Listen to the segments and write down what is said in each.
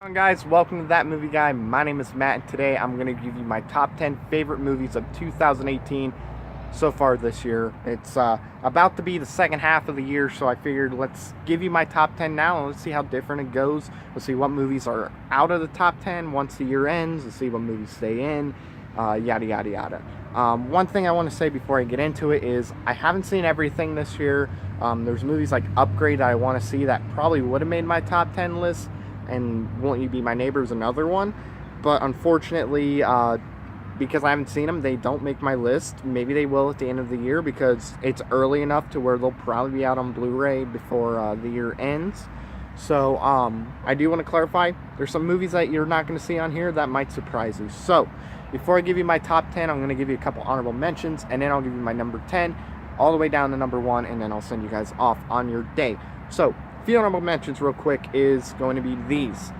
Hey guys, welcome to That Movie Guy. My name is Matt, and today I'm going to give you my top 10 favorite movies of 2018 so far this year. It's about to be the second half of the year, so I figured let's give you my top 10 now, and let's see how different it goes. Let's see what movies are out of the top 10 once the year ends. Let's see what movies stay in, yada, yada, yada. One thing I want to say before I get into it is I haven't seen everything this year. There's movies like Upgrade that I want to see that probably would have made my top 10 list, and Won't You Be My Neighbor is another one, but unfortunately, because I haven't seen them, they don't make my list. Maybe they will at the end of the year because it's early enough to where they'll probably be out on Blu-ray before the year ends. So I do want to clarify, there's some movies that you're not going to see on here that might surprise you. So before I give you my top 10, I'm going to give you a couple honorable mentions, and then I'll give you my number 10 all the way down to number 1, and then I'll send you guys off on your day. So few honorable mentions real quick is going to be these.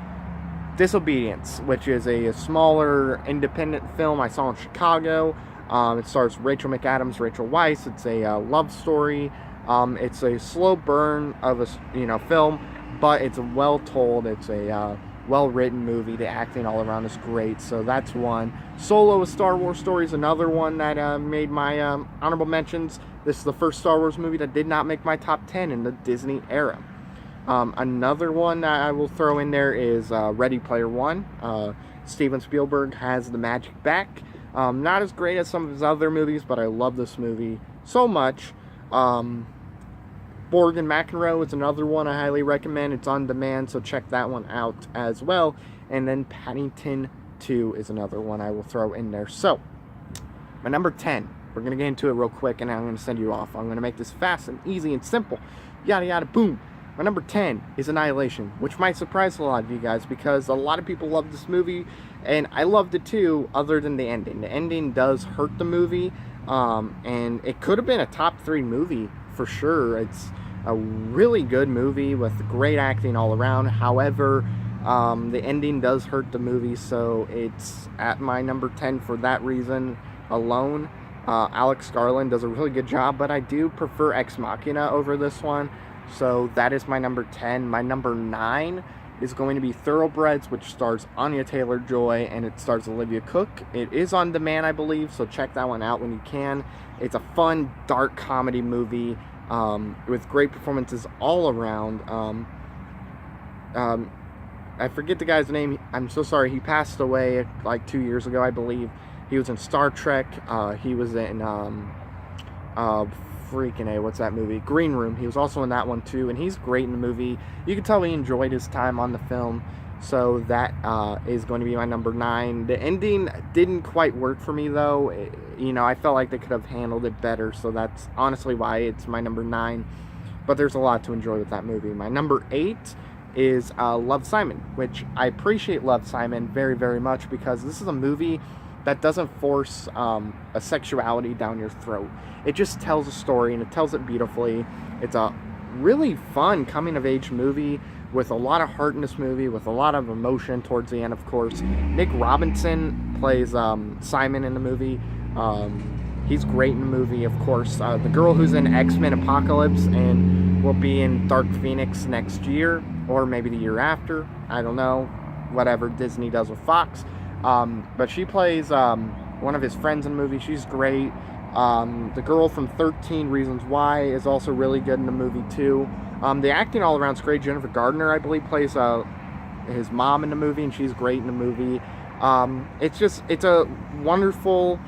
Disobedience, which is a smaller independent film I saw in Chicago. It stars Rachel McAdams, Rachel Weisz. It's a love story. It's a slow burn of a film, but it's well told. It's a well written movie. The acting all around is great, so that's one. Solo: A Star Wars Story is another one that made my honorable mentions. This is the first Star Wars movie that did not make my top 10 in the Disney era. Another one that I will throw in there is Ready Player One. Steven Spielberg has the magic back. Not as great as some of his other movies, but I love this movie so much. Borg and McEnroe is another one I highly recommend. It's on demand, so check that one out as well. And then Paddington 2 is another one I will throw in there. So, my number 10. We're going to get into it real quick, and I'm going to send you off. I'm going to make this fast and easy and simple. Yada, yada, boom. My number 10 is Annihilation, which might surprise a lot of you guys because a lot of people love this movie, and I loved it too, other than the ending. The ending does hurt the movie, and it could have been a top 3 movie for sure. It's a really good movie with great acting all around. However, the ending does hurt the movie, so it's at my number 10 for that reason alone. Alex Garland does a really good job, but I do prefer Ex Machina over this one. So that is my number 10. My number 9 is going to be Thoroughbreds, which stars Anya Taylor-Joy, and it stars Olivia Cooke. It is on demand, I believe, so check that one out when you can. It's a fun, dark comedy movie with great performances all around. I forget the guy's name. I'm so sorry. He passed away like 2 years ago, I believe. He was in Star Trek. He was in what's that movie? Green Room. He was also in that one too, and he's great in the movie. You can tell he enjoyed his time on the film, so that is going to be my number 9. The ending didn't quite work for me though. I felt like they could have handled it better, so that's honestly why it's my number 9. But there's a lot to enjoy with that movie. My number 8 is Love, Simon, which I appreciate Love, Simon very, very much because this is a movie that doesn't force a sexuality down your throat. It just tells a story, and it tells it beautifully. It's a really fun coming-of-age movie with a lot of heart in this movie, with a lot of emotion towards the end, of course. Nick Robinson plays Simon in the movie. He's great in the movie, of course. The girl who's in X-Men Apocalypse and will be in Dark Phoenix next year, or maybe the year after. I don't know. Whatever Disney does with Fox. But she plays one of his friends in the movie. She's great. The girl from 13 Reasons Why is also really good in the movie too. The acting all around is great. Jennifer Gardner, I believe, plays his mom in the movie, and she's great in the movie. It's a wonderful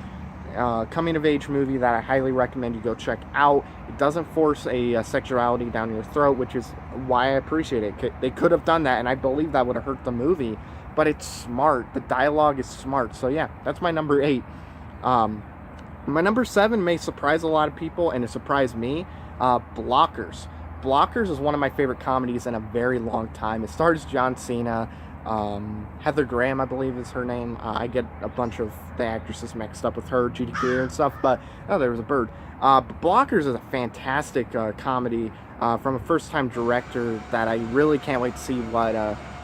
coming-of-age movie that I highly recommend you go check out. It doesn't force a sexuality down your throat, which is why I appreciate it. They could have done that, and I believe that would have hurt the movie. But it's smart. The dialogue is smart. So yeah, that's my number 8. My number 7 may surprise a lot of people, and it surprised me. Blockers. Blockers is one of my favorite comedies in a very long time. It stars John Cena. Heather Graham, I believe, is her name. I get a bunch of the actresses mixed up with her, Judy Greer and stuff. But there was a bird. Blockers is a fantastic comedy from a first-time director that I really can't wait to see what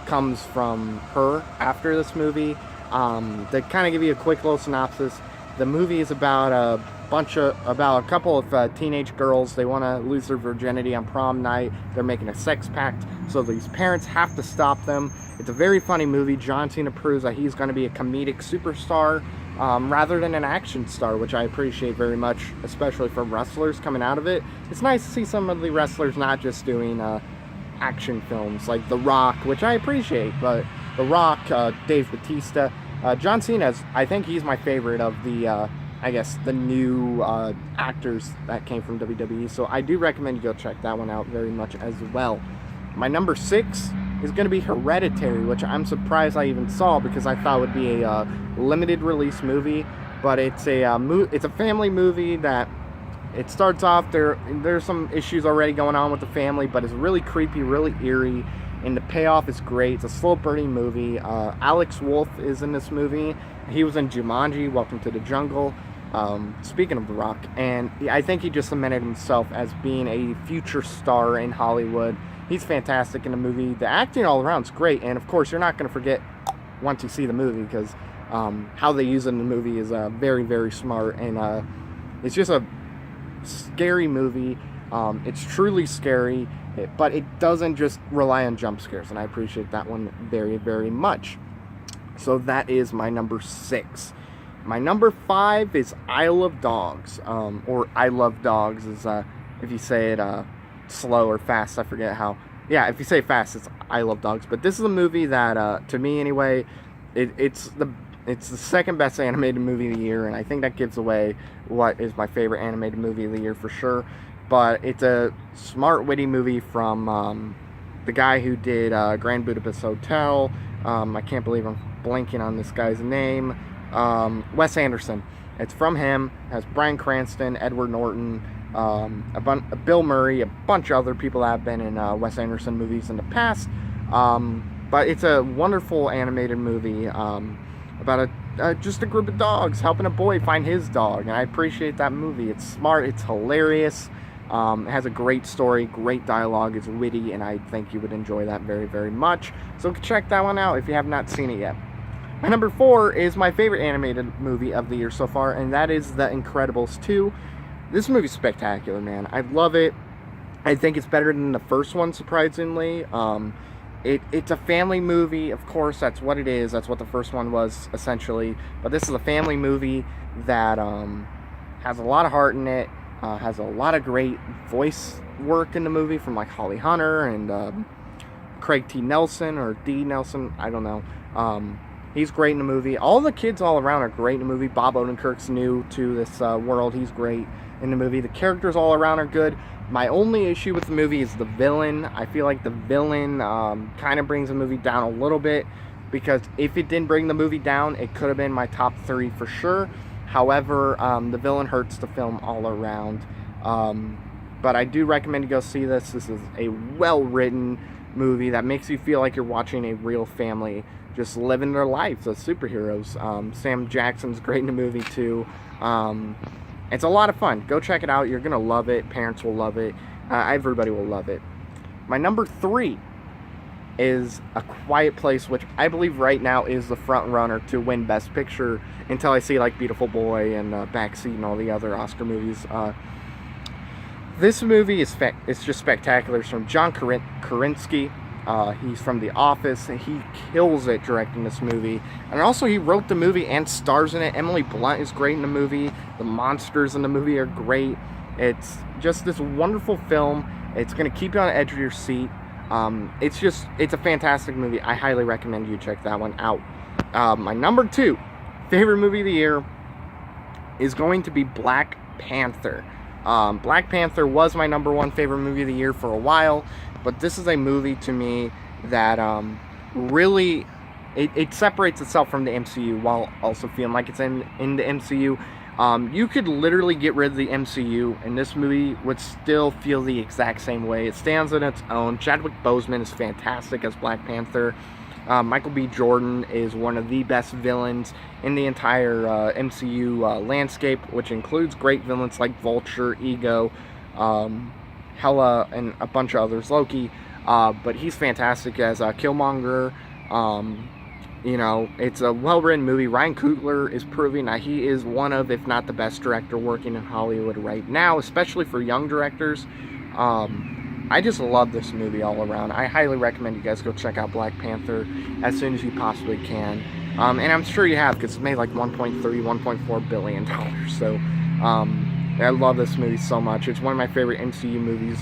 comes from her after this movie. To kind of give you a quick little synopsis, the movie is about a couple of teenage girls. They want to lose their virginity on prom night. They're making a sex pact, so these parents have to stop them. It's a very funny movie. John Cena proves that he's going to be a comedic superstar rather than an action star, which I appreciate very much, especially from wrestlers coming out of it. It's nice to see some of the wrestlers not just doing action films like The Rock, which I appreciate, but The Rock, Dave Bautista, John Cena, I think he's my favorite of the, I guess, the new actors that came from WWE, so I do recommend you go check that one out very much as well. My number 6 is going to be Hereditary, which I'm surprised I even saw because I thought it would be a limited release movie, but it's a family movie that it starts off, there's some issues already going on with the family, but it's really creepy, really eerie, and the payoff is great. It's a slow burning movie. Alex Wolff is in this movie. He was in Jumanji, Welcome to the Jungle. Speaking of The Rock, and I think he just cemented himself as being a future star in Hollywood. He's fantastic in the movie. The acting all around is great, and of course you're not going to forget once you see the movie, because how they use it in the movie is very, very smart, and it's just a scary movie. It's truly scary, but it doesn't just rely on jump scares, and I appreciate that one very, very much. So that is my number 6. My number 5 is Isle of Dogs, or I Love Dogs is if you say it slow or fast, I forget how. Yeah, if you say fast, it's I Love Dogs. But this is a movie that, to me anyway, it's the second best animated movie of the year, and I think that gives away what is my favorite animated movie of the year for sure. But it's a smart, witty movie from the guy who did Grand Budapest Hotel. I can't believe I'm blanking on this guy's name. Wes Anderson. It's from him. It has Bryan Cranston, Edward Norton, Bill Murray, a bunch of other people that have been in Wes Anderson movies in the past. But it's a wonderful animated movie about just a group of dogs helping a boy find his dog, and I appreciate that movie. It's smart, it's hilarious, it has a great story, great dialogue, it's witty, and I think you would enjoy that very, very much. So check that one out if you have not seen it yet. My number 4 is my favorite animated movie of the year so far, and that is The Incredibles 2. This movie's spectacular, man. I love it. I think it's better than the first one, surprisingly. It's a family movie, of course, that's what it is. That's what the first one was, essentially. But this is a family movie that has a lot of heart in it, has a lot of great voice work in the movie from, like, Holly Hunter and Craig T. Nelson, or D. Nelson, I don't know. He's great in the movie. All the kids all around are great in the movie. Bob Odenkirk's new to this world. He's great in the movie. The characters all around are good. My only issue with the movie is the villain. I feel like the villain kind of brings the movie down a little bit, because if it didn't bring the movie down, it could have been my top 3 for sure. However, the villain hurts the film all around. But I do recommend you go see this. This is a well-written movie that makes you feel like you're watching a real family just living their lives as superheroes. Sam Jackson's great in the movie too. It's a lot of fun. Go check it out. You're gonna love it. Parents will love it. Everybody will love it. My number 3 is A Quiet Place, which I believe right now is the front runner to win Best Picture, until I see like Beautiful Boy and Backseat and all the other Oscar movies. This movie is it's just spectacular. It's from John Krasinski. He's from The Office, and he kills it directing this movie. And also, he wrote the movie and stars in it. Emily Blunt is great in the movie. The monsters in the movie are great. It's just this wonderful film. It's going to keep you on the edge of your seat. It's a fantastic movie. I highly recommend you check that one out. My number 2 favorite movie of the year is going to be Black Panther. Black Panther was my number 1 favorite movie of the year for a while, but this is a movie to me that really it separates itself from the MCU while also feeling like it's in the MCU. You could literally get rid of the MCU and this movie would still feel the exact same way. It stands on its own. Chadwick Boseman is fantastic as Black Panther. Michael B. Jordan is one of the best villains in the entire MCU landscape, which includes great villains like Vulture, Ego, Hela, and a bunch of others, Loki. But he's fantastic as Killmonger. You know, it's a well-written movie. Ryan Coogler is proving that he is one of, if not the best director working in Hollywood right now, especially for young directors. I just love this movie all around. I highly recommend you guys go check out Black Panther as soon as you possibly can. And I'm sure you have, because it's made like $1.3, $1.4 billion. So I love this movie so much. It's one of my favorite MCU movies.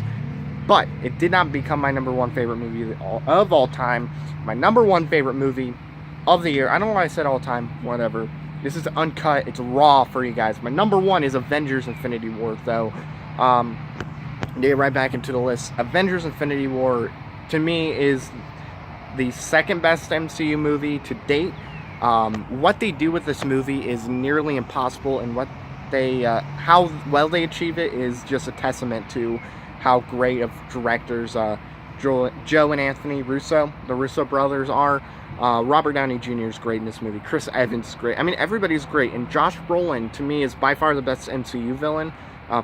But it did not become my number one favorite movie of all time. My number one favorite movie of the year. I don't know why I said all time. Whatever. This is uncut. It's raw for you guys. My number one is Avengers Infinity War, though. Get right back into the list. Avengers Infinity War, to me, is the second best MCU movie to date. What they do with this movie is nearly impossible, and what they, how well they achieve it is just a testament to how great of directors Joe and Anthony Russo, the Russo brothers, are. Robert Downey Jr. is great in this movie. Chris Evans is great. I mean, everybody's great. And Josh Brolin, to me, is by far the best MCU villain.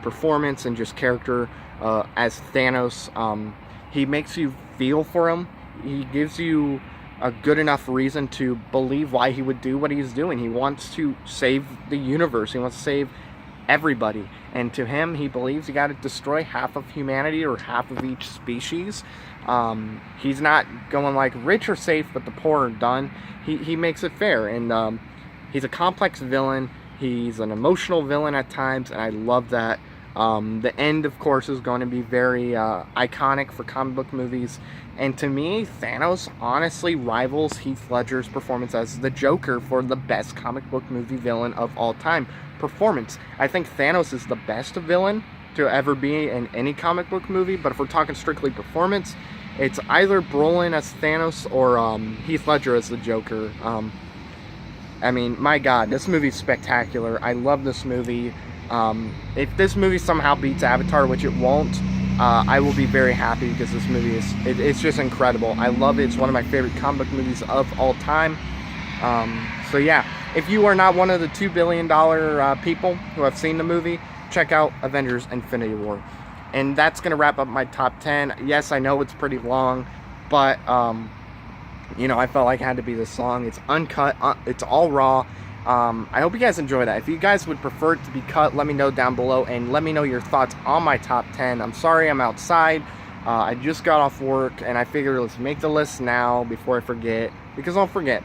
Performance and just character as Thanos. He makes you feel for him. He gives you a good enough reason to believe why he would do what he's doing. He wants to save the universe. He wants to save everybody. And to him, he believes you got to destroy half of humanity or half of each species. He's not going like rich or safe, but the poor are done. He makes it fair. And he's a complex villain. He's an emotional villain at times, and I love that. The end, of course, is going to be very iconic for comic book movies. And to me, Thanos honestly rivals Heath Ledger's performance as the Joker for the best comic book movie villain of all time. Performance. I think Thanos is the best villain to ever be in any comic book movie, but if we're talking strictly performance, it's either Brolin as Thanos or Heath Ledger as the Joker. I mean, my God, this movie's spectacular. I love this movie. If this movie somehow beats Avatar, which it won't, I will be very happy, because this movie is, it's just incredible. I love it. It's one of my favorite comic book movies of all time. So yeah, if you are not one of the $2 billion people who have seen the movie, check out Avengers Infinity War. And that's going to wrap up my top 10. Yes, I know it's pretty long, but you know, I felt like it had to be this long. It's uncut. It's all raw. I hope you guys enjoy that. If you guys would prefer it to be cut, let me know down below, and let me know your thoughts on my top 10. I'm sorry I'm outside. I just got off work, and I figured let's make the list now before I forget, because I'll forget.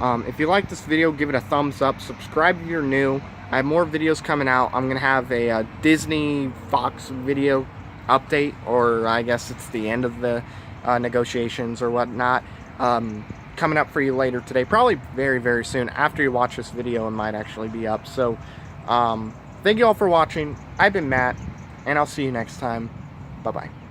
If you like this video, give it a thumbs up. Subscribe if you're new. I have more videos coming out. I'm going to have a Disney Fox video update, or I guess it's the end of the negotiations or whatnot. Coming up for you later today, probably very, very soon. After you watch this video, it might actually be up. So, thank you all for watching. I've been Matt, and I'll see you next time. Bye-bye.